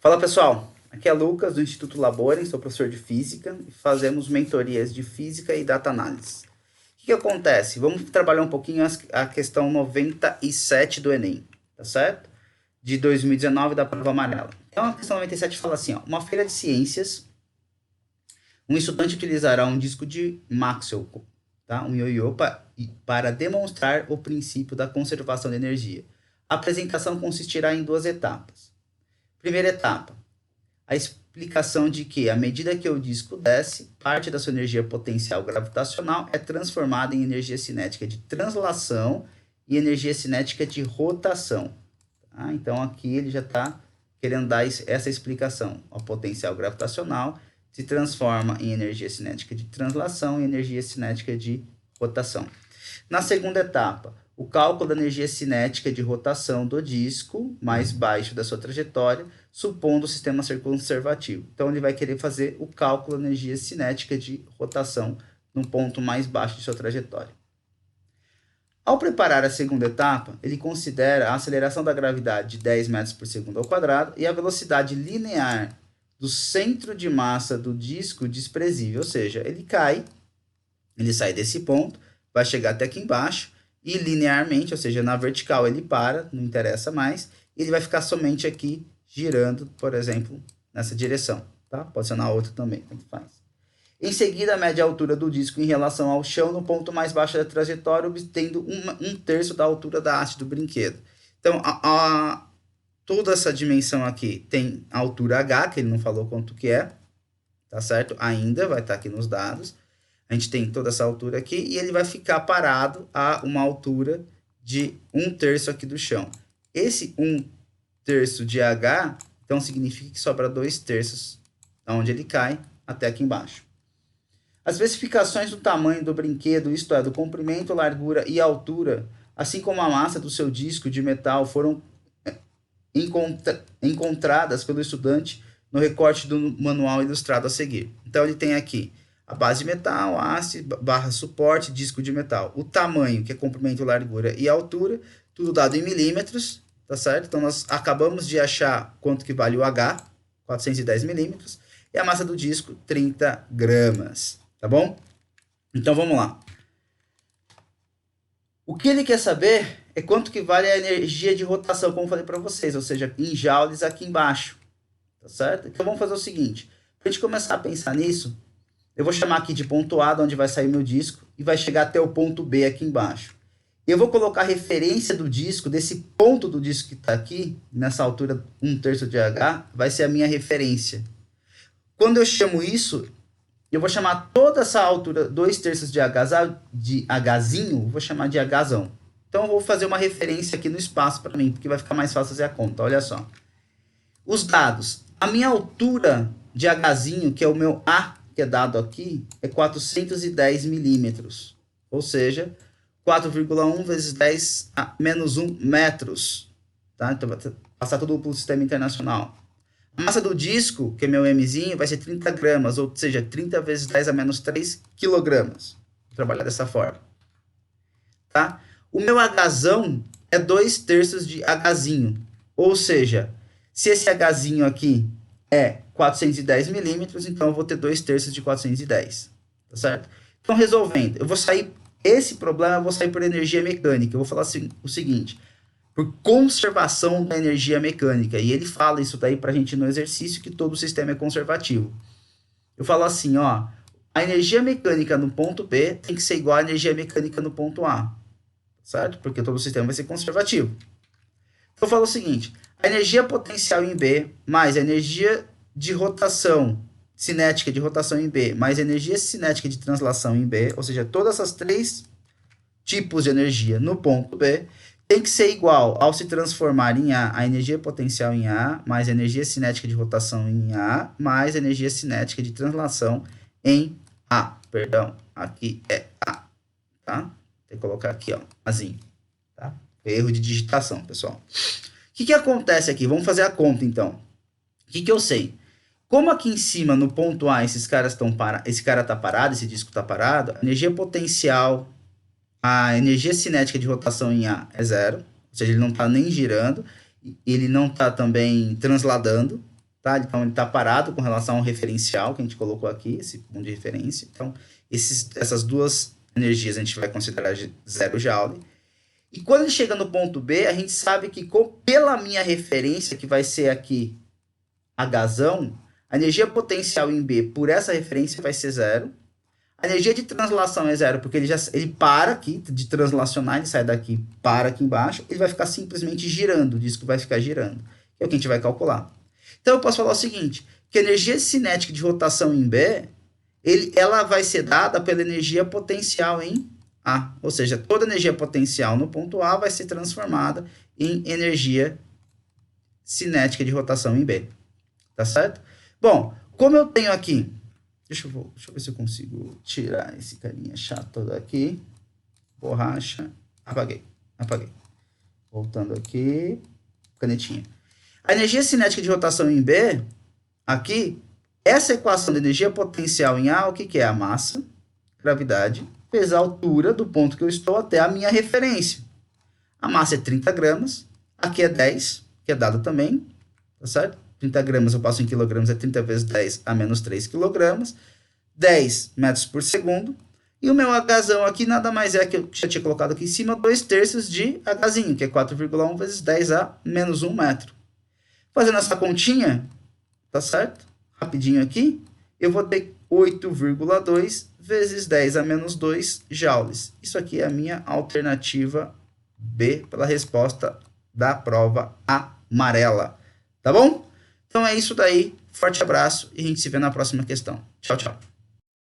Fala pessoal, aqui é Lucas do Instituto Laborem, sou professor de Física e fazemos mentorias de Física e Data Analysis. O que acontece? Vamos trabalhar um pouquinho a questão 97 do Enem, tá certo? De 2019 da prova amarela. Então a questão 97 fala assim, ó, uma feira de ciências, um estudante utilizará um disco de Maxwell, tá? Um ioiô para demonstrar o princípio da conservação de energia. A apresentação consistirá em duas etapas. Primeira etapa, a explicação de que, à medida que o disco desce, parte da sua energia potencial gravitacional é transformada em energia cinética de translação e energia cinética de rotação. Tá? Então, aqui ele já está querendo dar essa explicação. A potencial gravitacional se transforma em energia cinética de translação e energia cinética de rotação. Na segunda etapa, o cálculo da energia cinética de rotação do disco mais baixo da sua trajetória, supondo o sistema ser conservativo. Então, ele vai querer fazer o cálculo da energia cinética de rotação no ponto mais baixo de sua trajetória. Ao preparar a segunda etapa, ele considera a aceleração da gravidade de 10 metros por segundo ao quadrado e a velocidade linear do centro de massa do disco desprezível, ou seja, ele cai, ele sai desse ponto, vai chegar até aqui embaixo, e linearmente, ou seja, na vertical ele para, não interessa mais, e ele vai ficar somente aqui girando, por exemplo, nessa direção, tá? Pode ser na outra também, tanto faz. Em seguida, mede a altura do disco em relação ao chão no ponto mais baixo da trajetória, obtendo um terço da altura da haste do brinquedo. Então, toda essa dimensão aqui tem a altura H, que ele não falou quanto que é, tá certo? Ainda vai estar aqui nos dados. A gente tem toda essa altura aqui e ele vai ficar parado a uma altura de 1/3 aqui do chão. Esse 1/3 de H, então significa que sobra 2/3 onde ele cai até aqui embaixo. As especificações do tamanho do brinquedo, isto é, do comprimento, largura e altura, assim como a massa do seu disco de metal, foram encontradas pelo estudante no recorte do manual ilustrado a seguir. Então ele tem aqui a base de metal, a haste, barra suporte, disco de metal. O tamanho, que é comprimento, largura e altura, tudo dado em milímetros, tá certo? Então, nós acabamos de achar quanto que vale o H, 410 milímetros, e a massa do disco, 30 gramas, tá bom? Então, vamos lá. O que ele quer saber é quanto que vale a energia de rotação, como eu falei para vocês, ou seja, em joules aqui embaixo, tá certo? Então, vamos fazer o seguinte, para a gente começar a pensar nisso, eu vou chamar aqui de ponto A, de onde vai sair meu disco, e vai chegar até o ponto B aqui embaixo. Eu vou colocar a referência do disco, desse ponto do disco que está aqui, nessa altura 1/3 de H, vai ser a minha referência. Quando eu chamo isso, eu vou chamar toda essa altura 2/3 de Hzinho, vou chamar de Hzão. Então eu vou fazer uma referência aqui no espaço para mim, porque vai ficar mais fácil fazer a conta. Olha só. Os dados. A minha altura de Hzinho, que é o meu A, que é dado aqui, é 410 milímetros, ou seja, 4,1 vezes 10 a menos 1 metros, tá? Então, vai passar tudo para o sistema internacional. A massa do disco, que é meu Mzinho, vai ser 30 gramas, ou seja, 30 vezes 10 a menos 3 quilogramas. Vou trabalhar dessa forma, tá? O meu Hzão é 2/3 de Hzinho, ou seja, se esse Hzinho aqui é 410 milímetros, então eu vou ter 2/3 de 410, tá certo? Então, resolvendo, eu vou sair, esse problema eu vou sair por energia mecânica, eu vou falar assim, o seguinte, por conservação da energia mecânica, e ele fala isso daí pra gente no exercício, que todo o sistema é conservativo. Eu falo assim, ó, a energia mecânica no ponto B tem que ser igual à energia mecânica no ponto A, certo? Porque todo o sistema vai ser conservativo. Então, eu falo o seguinte, a energia potencial em B, mais a energia de rotação, cinética de rotação em B, mais a energia cinética de translação em B, ou seja, todas essas três tipos de energia no ponto B, tem que ser igual ao se transformar em A energia potencial em A, mais a energia cinética de rotação em A, mais a energia cinética de translação em A. Perdão, aqui é A, tá? Tem que colocar aqui, ó, Azinho, tá? Erro de digitação, pessoal. O que acontece aqui? Vamos fazer a conta, então. O que eu sei? Como aqui em cima, no ponto A, esse cara está parado, esse disco está parado, a energia potencial, a energia cinética de rotação em A é 0, ou seja, ele não está nem girando, ele não está também transladando, tá? Então, ele está parado com relação ao referencial que a gente colocou aqui, esse ponto de referência. Então, essas duas energias a gente vai considerar 0 Joule. E quando ele chega no ponto B, a gente sabe que pela minha referência, que vai ser aqui Hzão, a energia potencial em B por essa referência vai ser 0. A energia de translação é 0, porque ele para aqui, de translacionar, ele sai daqui, para aqui embaixo, ele vai ficar simplesmente girando, o disco vai ficar girando. É o que a gente vai calcular. Então, eu posso falar o seguinte, que a energia cinética de rotação em B, ela vai ser dada pela energia potencial em A. Ou seja, toda energia potencial no ponto A vai ser transformada em energia cinética de rotação em B. Tá certo? Bom, como eu tenho aqui... Deixa eu ver se eu consigo tirar esse carinha chato daqui. Borracha. Apaguei. Voltando aqui. Canetinha. A energia cinética de rotação em B, aqui, essa equação de energia potencial em A, o que é? A massa, gravidade, vezes a altura do ponto que eu estou até a minha referência. A massa é 30 gramas. Aqui é 10, que é dado também. Tá certo? 30 gramas eu passo em quilogramos, é 30 vezes 10 a menos 3 quilogramas, 10 metros por segundo, e o meu Hzão aqui nada mais é que eu já tinha colocado aqui em cima, 2/3 de Hzinho, que é 4,1 vezes 10 a menos 1 metro. Fazendo essa continha, tá certo? Rapidinho aqui, eu vou ter 8,2 vezes 10 a menos 2 joules. Isso aqui é a minha alternativa B, pela resposta da prova amarela. Tá bom? Então é isso daí, forte abraço e a gente se vê na próxima questão. Tchau, tchau.